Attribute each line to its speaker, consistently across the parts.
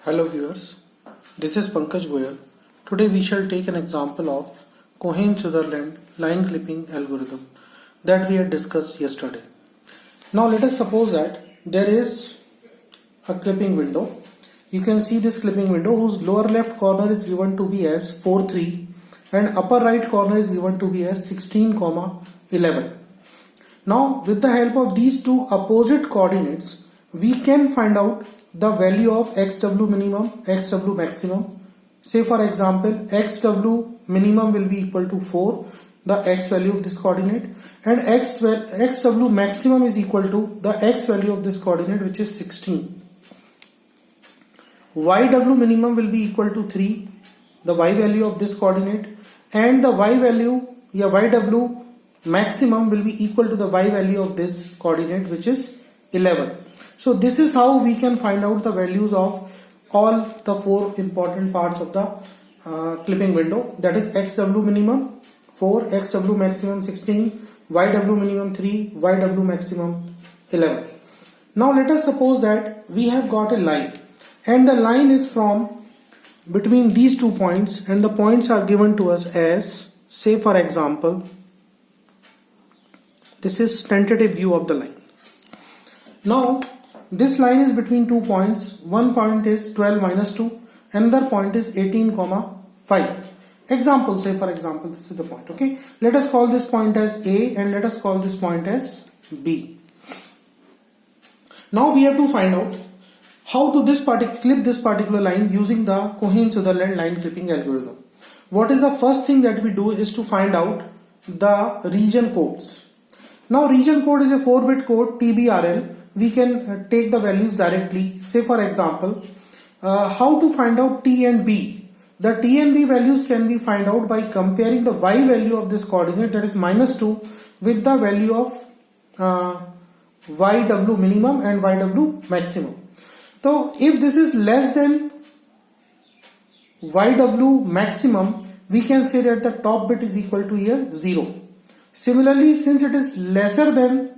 Speaker 1: Hello viewers, this is Pankaj Goyal. Today we shall take an example of Cohen-Sutherland line clipping algorithm that we had discussed yesterday. Now let us suppose that there is a clipping window. You can see this clipping window whose lower left corner is given to be as 4, 3 and upper right corner is given to be as 16, 11. Now with the help of these two opposite coordinates, we can find out the value of xw minimum, xw maximum. Say for example, xw minimum will be equal to 4, the x value of this coordinate, and xw maximum is equal to the x value of this coordinate, which is 16. Yw minimum will be equal to 3, the y value of this coordinate, and the y value, yw maximum will be equal to the y value of this coordinate, which is 11. So this is how we can find out the values of all the four important parts of the clipping window, that is xw minimum 4, xw maximum 16, yw minimum 3, yw maximum 11. Now let us suppose that we have got a line and the line is from between these 2 points and the points are given to us as, say for example, this is tentative view of the line. Now this line is between 2 points. One point is 12 minus 2, another point is 18, 5. Example, say for example, this is the point. Okay, let us call this point as A and let us call this point as B. Now we have to find out how to clip this particular line using the Cohen-Sutherland line clipping algorithm. What is the first thing that we do is to find out the region codes. Now region code is a 4-bit code, TBRL. We can take the values directly. Say for example, how to find out T and B. The T and B values can be found out by comparing the y value of this coordinate, that is minus 2, with the value of yw minimum and yw maximum. So if this is less than yw maximum, we can say that the top bit is equal to here 0. Similarly, since it is lesser than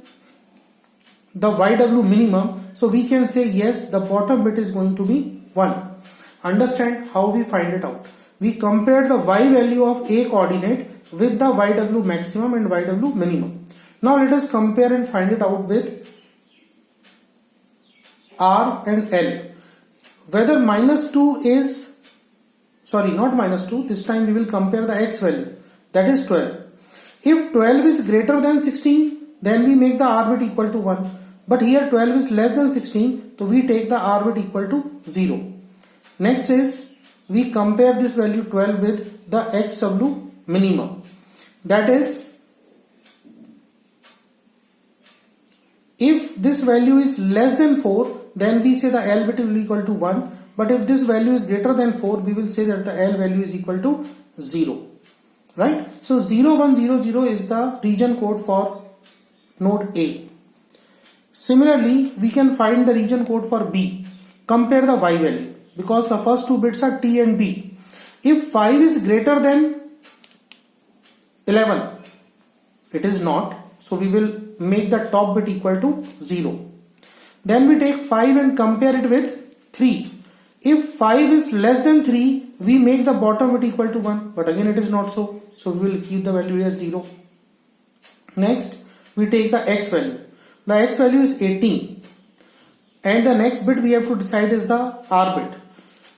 Speaker 1: the yw minimum, so we can say yes, the bottom bit is going to be 1. Understand how we find it out. We compare the y value of a coordinate with the yw maximum and yw minimum. Now let us compare and find it out with R and L. Whether minus 2 is, sorry, not minus 2, this time we will compare the x value, that is 12. If 12 is greater than 16, then we make the R bit equal to 1. But here 12 is less than 16, so we take the R bit equal to 0. Next is, we compare this value 12 with the xw minimum. That is, if this value is less than 4, then we say the L bit will be equal to 1. But if this value is greater than 4, we will say that the L value is equal to 0. Right? So 0100 is the region code for node A. Similarly, we can find the region code for B. Compare the y value because the first 2 bits are T and B. If 5 is greater than 11, it is not. So we will make the top bit equal to 0. Then we take 5 and compare it with 3. If 5 is less than 3, we make the bottom bit equal to 1. But again it is not so. So we will keep the value at 0. Next, we take the x value. The x value is 18 and the next bit we have to decide is the r bit.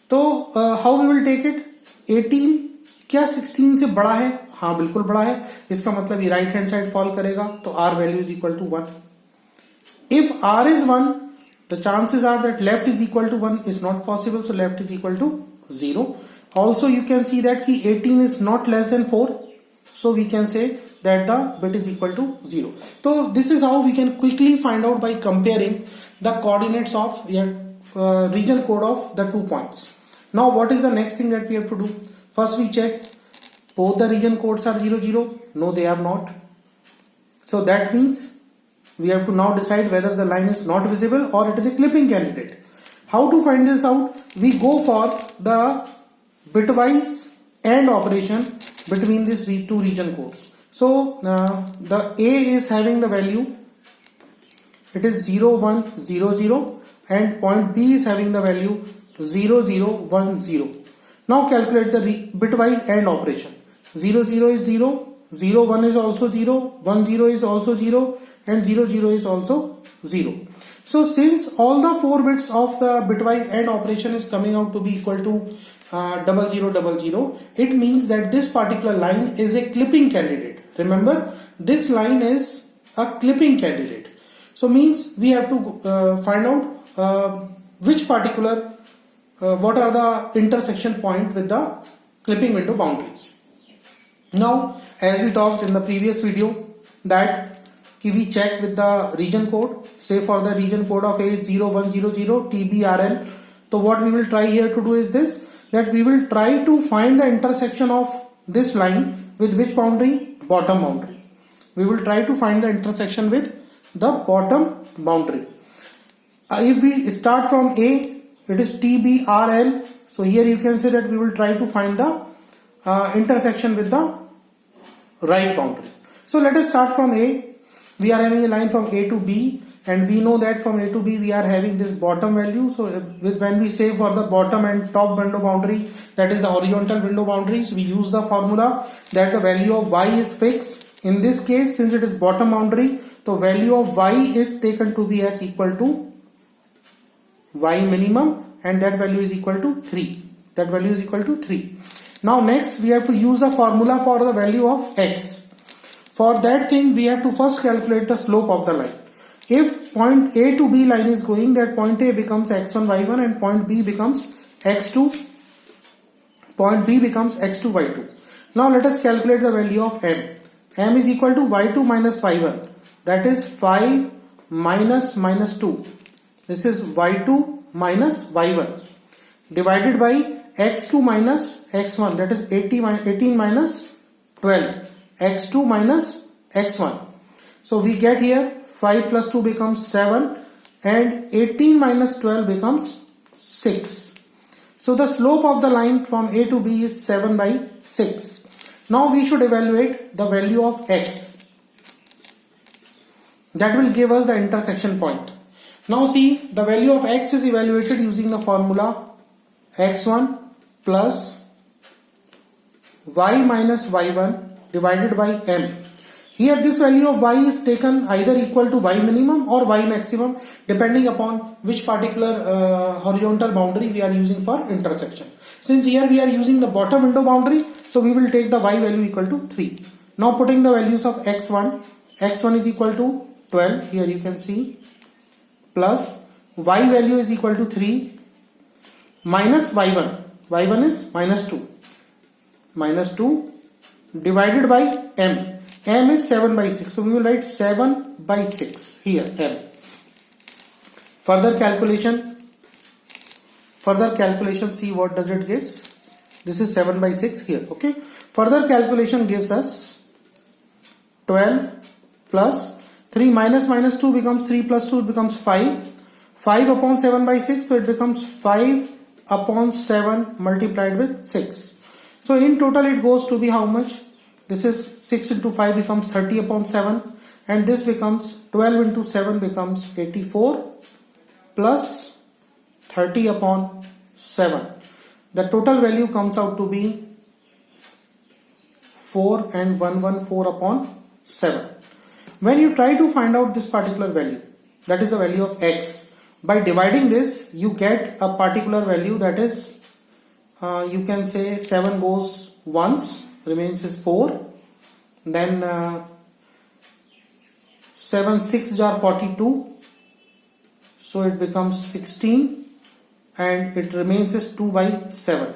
Speaker 1: So how we will take it? 18 क्या 16 से बड़ा है? हाँ बिल्कुल बड़ा है. इसका मतलब ये राइट हैंड साइड फॉल करेगा तो r value is equal to 1. If r is 1, the chances are that left is equal to 1 is not possible, so left is equal to 0. Also you can see that 18 is not less than 4, so we can say that the bit is equal to 0. So this is how we can quickly find out by comparing the coordinates of the region code of the 2 points. Now what is the next thing that we have to do? First we check both the region codes are 0, 0. No, they are not. So that means we have to now decide whether the line is not visible or it is a clipping candidate. How to find this out? We go for the bitwise AND operation between these 2 region codes. So the A is having the value, it is 0, 1, 0, 0 and point B is having the value 0 0 1 0. Now calculate the bitwise AND operation. 0 0 is 0, 0 1 is also 0, 1 0 is also 0, and 0 0 is also 0. So since all the 4 bits of the bitwise AND operation is coming out to be equal to 0000, it means that this particular line is a clipping candidate. Remember, this line is a clipping candidate. So means we have to find out which particular what are the intersection point with the clipping window boundaries. Now, as we talked in the previous video, that we check with the region code. Say for the region code of A0100 TBRL. So what we will try here to do is this, that we will try to find the intersection of this line with which boundary? Bottom boundary. We will try to find the intersection with the bottom boundary. If we start from A, it is TBRL. So here you can say that we will try to find the intersection with the right boundary. So let us start from A. We are having a line from A to B, and we know that from A to B we are having this bottom value. So when we say for the bottom and top window boundary, that is the horizontal window boundaries, we use the formula that the value of y is fixed. In this case, since it is bottom boundary, the value of y is taken to be as equal to y minimum, and that value is equal to 3. That value is equal to 3. Now next we have to use a formula for the value of x. For that thing we have to first calculate the slope of the line. If point A to B line is going, that point A becomes x1 y1 and point B becomes x2 y2. Now let us calculate the value of m. M is equal to y2 minus y1, that is 5 minus 2. This is y2 minus y1 divided by x2 minus x1, that is 18 minus 12, x2 minus x1. So we get here 5 plus 2 becomes 7 and 18 minus 12 becomes 6. So the slope of the line from A to B is 7 by 6. Now we should evaluate the value of x. That will give us the intersection point. Now see, the value of x is evaluated using the formula x1 plus y minus y1 divided by m. Here this value of y is taken either equal to y minimum or y maximum, depending upon which particular horizontal boundary we are using for intersection. Since here we are using the bottom window boundary, so we will take the y value equal to 3. Now putting the values of x1 is equal to 12, here you can see, plus y value is equal to 3 minus y1 is minus 2 divided by m is 7 by 6, so we will write 7 by 6 here, m. Further calculation, see what does it gives. This is 7 by 6 here, okay. Further calculation gives us 12 plus 3 minus 2 becomes 3 plus 2 becomes 5 upon 7 by 6, so it becomes 5 upon 7 multiplied with 6. So in total it goes to be how much? This is 6 into 5 becomes 30 upon 7, and this becomes 12 into 7 becomes 84 plus 30 upon 7. The total value comes out to be 4 and 114 upon 7. When you try to find out this particular value, that is the value of x, by dividing this you get a particular value, that is you can say 7 goes once, remains is 4, then 7 6 are 42, so it becomes 16, and it remains as 2 by 7.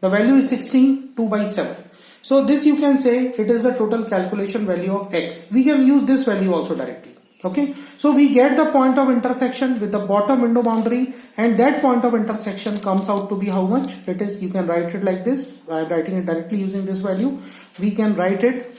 Speaker 1: The value is 16, 2 by 7. So this you can say it is the total calculation value of x. We can use this value also directly. Okay, so we get the point of intersection with the bottom window boundary, and that point of intersection comes out to be how much? It is, you can write it like this. I am writing it directly using this value. We can write it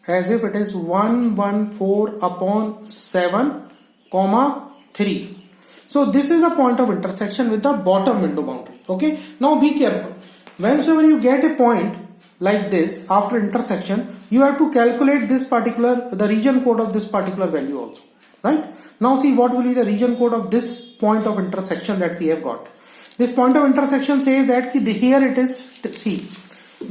Speaker 1: as if it is 114 upon 7 comma 3. So this is the point of intersection with the bottom window boundary. Okay, now be careful. Whenever you get a point like this after intersection, you have to calculate this particular, the region code of this particular value also, right? Now see what will be the region code of this point of intersection that we have got. This point of intersection says that here it is, see,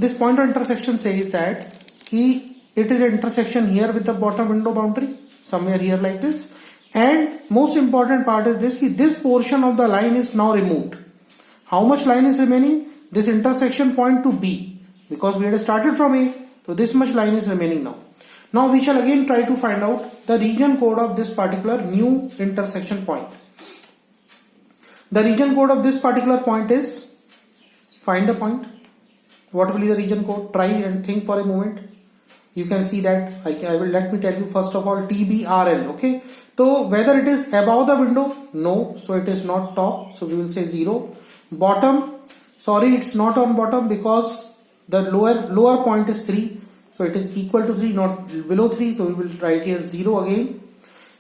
Speaker 1: this point of intersection says that it is an intersection here with the bottom window boundary, somewhere here like this. And most important part is this portion of the line is now removed. How much line is remaining? This intersection point to B, because we had started from A, so this much line is remaining now. Now we shall again try to find out the region code of this particular new intersection point. The region code of this particular point is, find the point. What will be the region code? Try and think for a moment. You can see that I will, let me tell you first of all, TBRL. Okay, so whether it is above the window, no, so it is not top, so we will say 0. Bottom, sorry, it's not on bottom because the lower point is 3, so it is equal to 3, not below 3, so we will write here 0 again.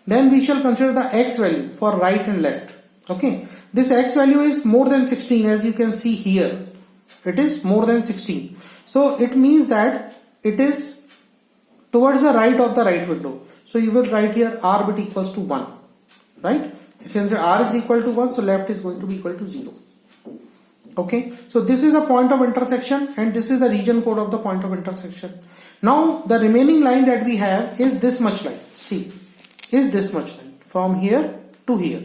Speaker 1: Then we shall consider the x value for right and left. Okay, this x value is more than 16, as you can see here, it is more than 16, so it means that it is towards the right of the right window. So you will write here r bit equals to 1, right? Since r is equal to 1, so left is going to be equal to 0. Okay, so this is the point of intersection and this is the region code of the point of intersection. Now the remaining line that we have is this much line. See, is this much line from here to here.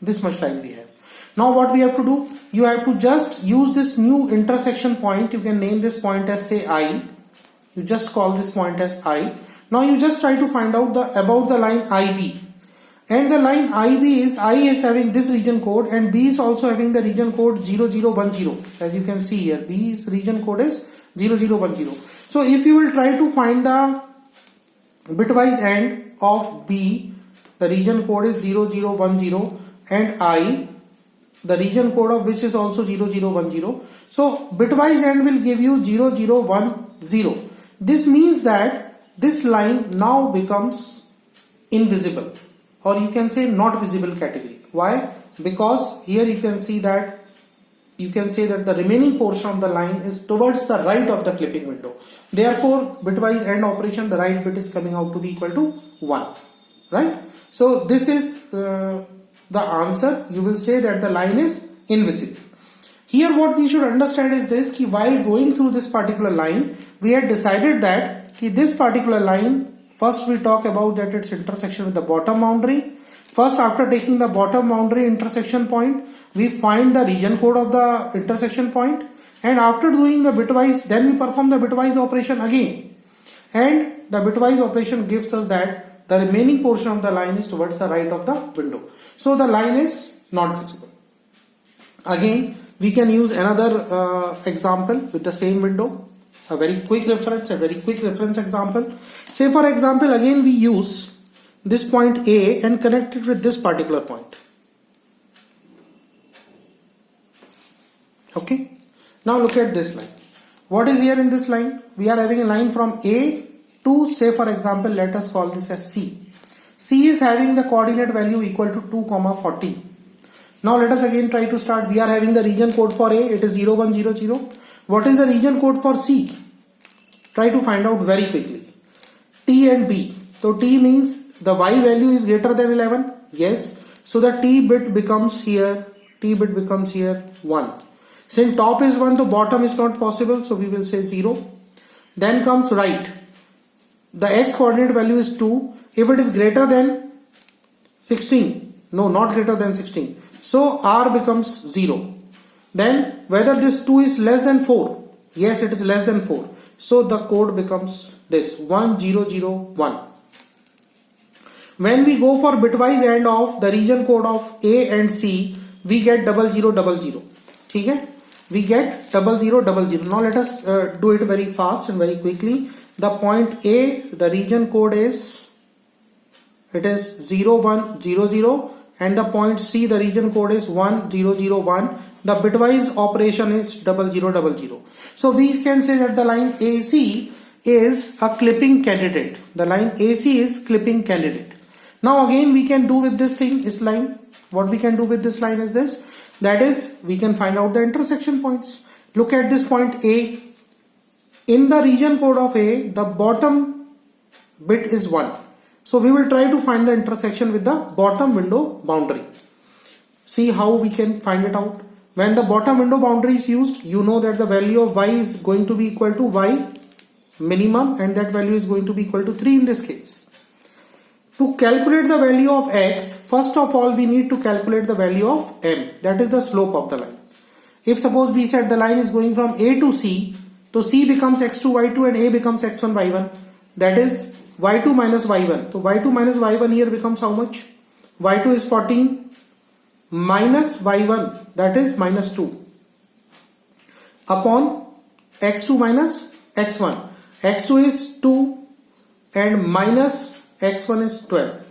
Speaker 1: This much line we have. Now what we have to do? You have to just use this new intersection point. You can name this point as, say, I. You just call this point as I. Now you just try to find out about the line IB. And the line IB is, I is having this region code and B is also having the region code 0010. As you can see here, B's region code is 0010. So if you will try to find the bitwise end of B, the region code is 0010, and I, the region code of which is also 0010. So bitwise end will give you 0010. This means that this line now becomes invisible, or you can say not visible category. Why? Because here you can see that the remaining portion of the line is towards the right of the clipping window. Therefore, bitwise end operation, the right bit is coming out to be equal to 1, right? So this is the answer. You will say that the line is invisible. Here what we should understand is this, while going through this particular line, we had decided that this particular line, first we talk about that its intersection with the bottom boundary. First, after taking the bottom boundary intersection point, we find the region code of the intersection point, and after doing the bitwise, then we perform the bitwise operation again, and the bitwise operation gives us that the remaining portion of the line is towards the right of the window. So the line is not visible. Again, we can use another example with the same window, a very quick reference example. Say for example, again we use this point A and connect it with this particular point. Okay, now look at this line. What is here in this line? We are having a line from A to, say for example, let us call this as C. C is having the coordinate value equal to 2, 14. Now let us again try to start. We are having the region code for A, it is 0100. What is the region code for C? Try to find out very quickly. T and B. So T means the Y value is greater than 11. Yes. So the T bit becomes here 1. Since top is 1, the bottom is not possible. So we will say 0. Then comes right. The X coordinate value is 2. If it is greater than 16, no, not greater than 16. So R becomes 0. Then whether this 2 is less than 4. Yes, it is less than 4. So the code becomes this 1001. When we go for bitwise end of the region code of A and C, we get 0000. Okay? We get 0000. Now let us do it very fast and very quickly. The point A, the region code is, it is 0100, and the point C, the region code is 1001. The bitwise operation is 0000. So we can say that the line AC is a clipping candidate. The line AC is clipping candidate. Now again we can do with this thing, this line, what we can do with this line is this, that is we can find out the intersection points. Look at this point A. In the region code of A, the bottom bit is 1. So we will try to find the intersection with the bottom window boundary. See how we can find it out. When the bottom window boundary is used, you know that the value of y is going to be equal to y minimum, and that value is going to be equal to 3 in this case. To calculate the value of x, first of all we need to calculate the value of m, that is the slope of the line. If suppose we said the line is going from a to c, so c becomes x2 y2 and a becomes x1 y1, that is y2 minus y1. So y2 minus y1 here becomes how much? y2 is 14 minus y1, that is minus 2, upon x2 minus x1. x2 is 2 and minus x1 is 12.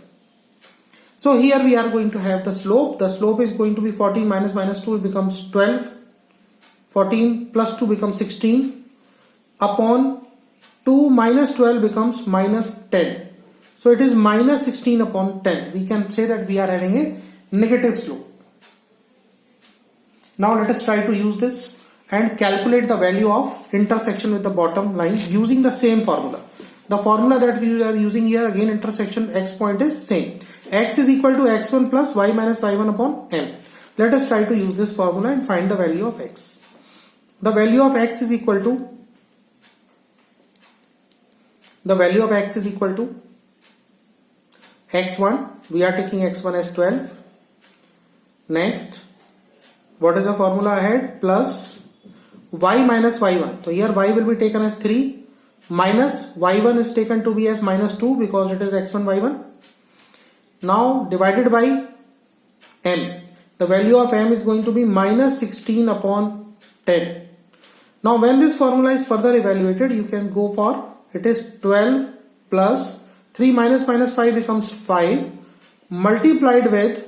Speaker 1: So here we are going to have the slope. The slope is going to be 14 minus minus 2, it becomes 12. 14 plus 2 becomes 16. Upon 2 minus 12 becomes minus 10. So it is minus 16 upon 10. We can say that we are having a negative slope. Now let us try to use this and calculate the value of intersection with the bottom line using the same formula. The formula that we are using here, again intersection x point is same. X is equal to x1 plus y minus y1 upon m. Let us try to use this formula and find the value of x. The value of x is equal to x1. We are taking x1 as 12. Next, what is the formula ahead? Plus y minus y1. So here y will be taken as 3. Minus y1 is taken to be as minus 2 because it is x1 y1. Now divided by m. The value of m is going to be minus 16 upon 10. Now when this formula is further evaluated, you can go for, it is 12 plus 3 minus minus 5 becomes 5 multiplied with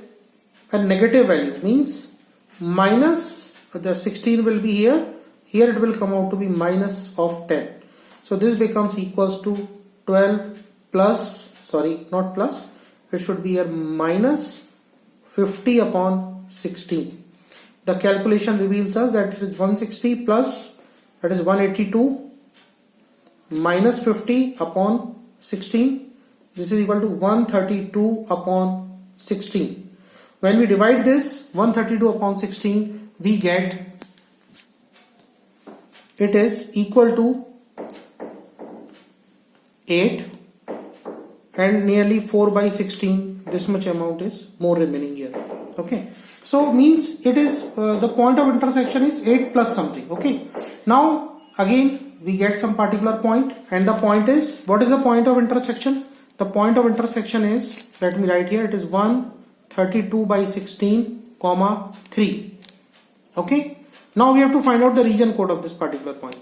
Speaker 1: a negative value, means minus, the 16 will be here. Here it will come out to be minus of 10. So this becomes equals to 12 plus, sorry, not plus, it should be a minus 50 upon 16. The calculation reveals us that it is 160 plus, that is 182 minus 50 upon 16. This is equal to 132 upon 16. When we divide this 132 upon 16, we get it is equal to 8 and nearly 4 by 16. This much amount is more remaining here. Okay, so means it is the point of intersection is 8 plus something. Okay, now again we get some particular point, and the point is, what is the point of intersection? The point of intersection is, let me write here, it is 132 by 16 comma 3. Okay, now we have to find out the region code of this particular point.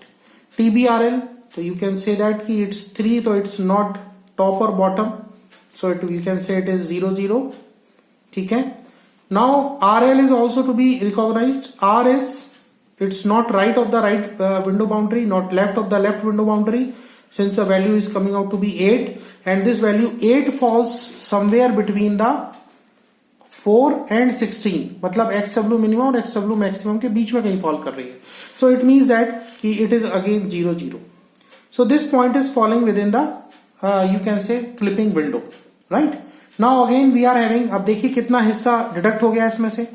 Speaker 1: TBRL, so you can say that it's 3, so it's not top or bottom, so you can say it is 0 0. Okay, now RL is also to be recognized. R is, it's not right of the right window boundary, not left of the left window boundary, since the value is coming out to be 8, and this value 8 falls somewhere between the 4 and 16, मतलब XW minimum और XW maximum के बीच में कहीं fall कर रही है. So it means that it is again 0 0. So this point is falling within the you can say clipping window, right? Now again we are having, अब देखिए कितना हिस्सा डिडक्ट हो गया इसमें से.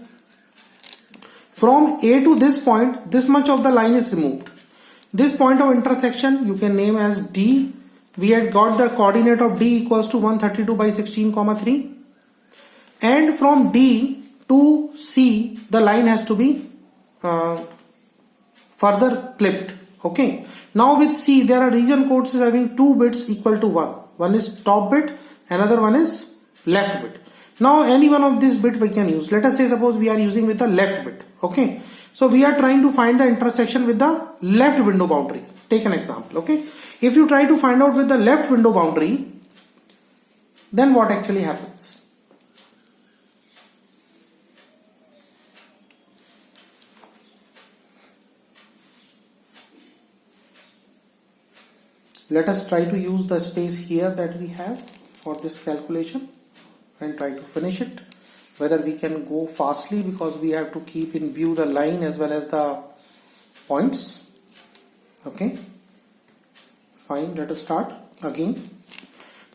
Speaker 1: From A to this point, this much of the line is removed. This point of intersection you can name as D. We had got the coordinate of D equals to 132 by 16 comma 3. And from D to C, the line has to be further clipped. Okay. Now with C, there are region codes having 2 bits equal to 1. One is top bit, another one is left bit. Now any one of these bit we can use. Let us say suppose we are using with the left bit. Okay. So we are trying to find the intersection with the left window boundary. Take an example. Okay. If you try to find out with the left window boundary, then what actually happens? Let us try to use the space here that we have for this calculation and try to finish it. Whether we can go fastly because we have to keep in view the line as well as the points. Okay, fine, let us start again.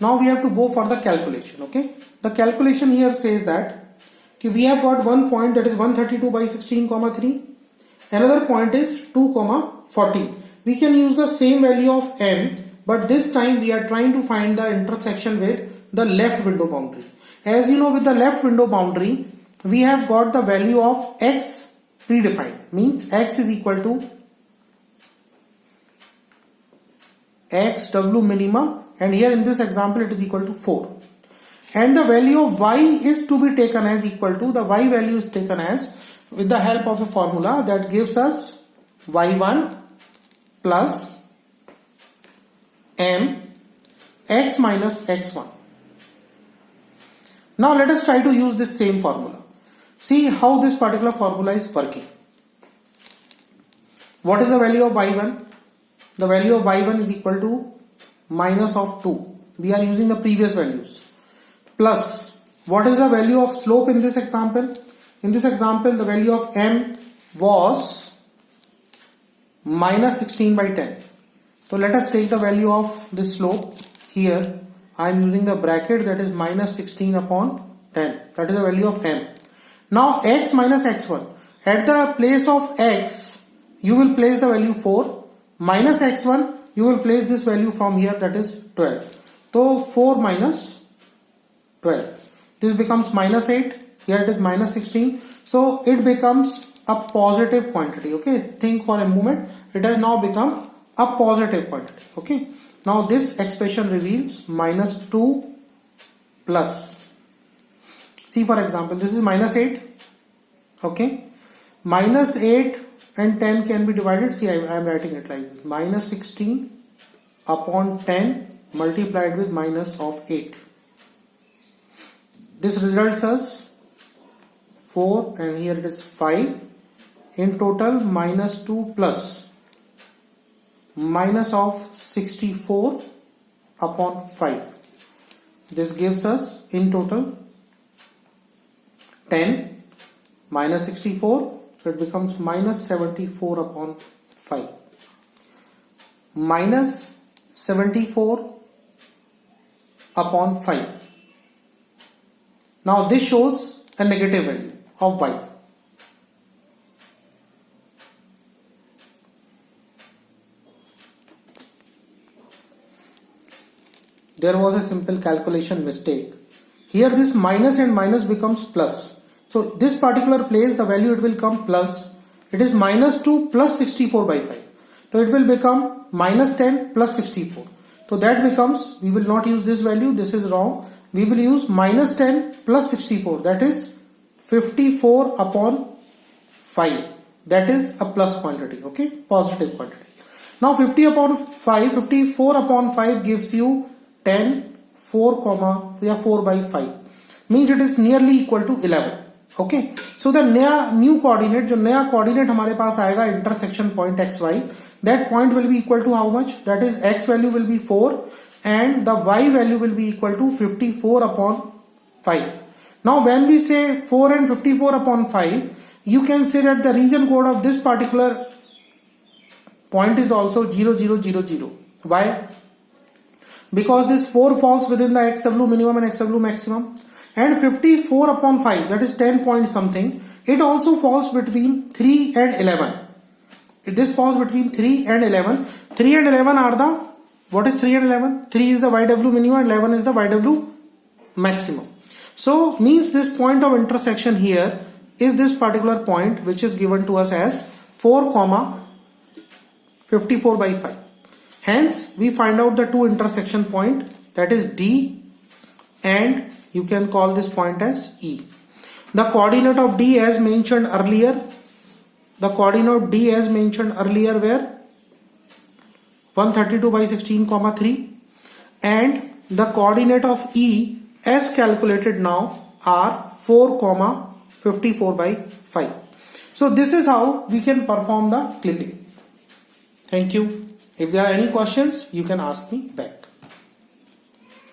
Speaker 1: Now we have to go for the calculation. Okay, the calculation here says that कि we have got one point that is 132 by 16 comma 3. Another point is 2 comma 14. We can use the same value of m, but this time we are trying to find the intersection with the left window boundary. As you know, with the left window boundary, we have got the value of x predefined, means x is equal to x w minimum, and here in this example it is equal to 4. And the value of y is to be taken as equal to, the y value is taken as with the help of a formula that gives us y1 plus m x minus x1. Now let us try to use this same formula. See how this particular formula is working. What is the value of y1? The value of y1 is equal to minus of 2. We are using the previous values. Plus, what is the value of slope in this example? In this example, the value of m was minus 16 by 10. So let us take the value of this slope. Here I am using the bracket, that is minus 16 upon 10. That is the value of m. Now x minus x1. At the place of x, you will place the value 4. Minus x1, you will place this value from here, that is 12. So 4 minus 12. This becomes minus 8. Here it is minus 16. So it becomes a positive quantity. Okay. Think for a moment. It has now become a positive quantity. Okay. Now this expression reveals minus 2 plus. See, for example, this is minus 8. Okay. Minus 8 and 10 can be divided. See, I am writing it like this. Minus 16 upon 10 multiplied with minus of 8. This results as 4, and here it is 5. In total, minus 2 plus minus of 64 upon 5. This gives us in total 10 minus 64. So it becomes minus 74 upon 5. Minus 74 upon 5. Now this shows a negative value of y. There was a simple calculation mistake. Here this minus and minus becomes plus. So this particular place, the value it will come plus. It is minus 2 plus 64 by 5. So it will become minus 10 plus 64. So that becomes, we will not use this value, this is wrong. We will use minus 10 plus 64, that is 54 upon 5. That is a plus quantity, okay, positive quantity. Now 54 upon 5 gives you 10, 4, we have 4 by 5. Means it is nearly equal to 11. Okay. So the new coordinate, जो नया coordinate हमारे पास आएगा intersection point xy, that point will be equal to how much? That is x value will be 4 and the y value will be equal to 54 upon 5. Now when we say 4 and 54 upon 5, you can say that the region code of this particular point is also 0, 0, 0, 0. Why? Because this 4 falls within the XW minimum and XW maximum, and 54 upon 5, that is 10 point something, it also falls between 3 and 11. This falls between 3 and 11. 3 and 11 are the, what is 3 and 11? 3 is the YW minimum and 11 is the YW maximum. So means this point of intersection here is this particular point which is given to us as 4, 54 by 5. Hence we find out the two intersection point, that is D, and you can call this point as E. The coordinate of D as mentioned earlier, where 132 by 16, 3, and the coordinate of E as calculated now are 4, 54 by 5. So this is how we can perform the clipping. Thank you. If there are any questions, you can ask me back.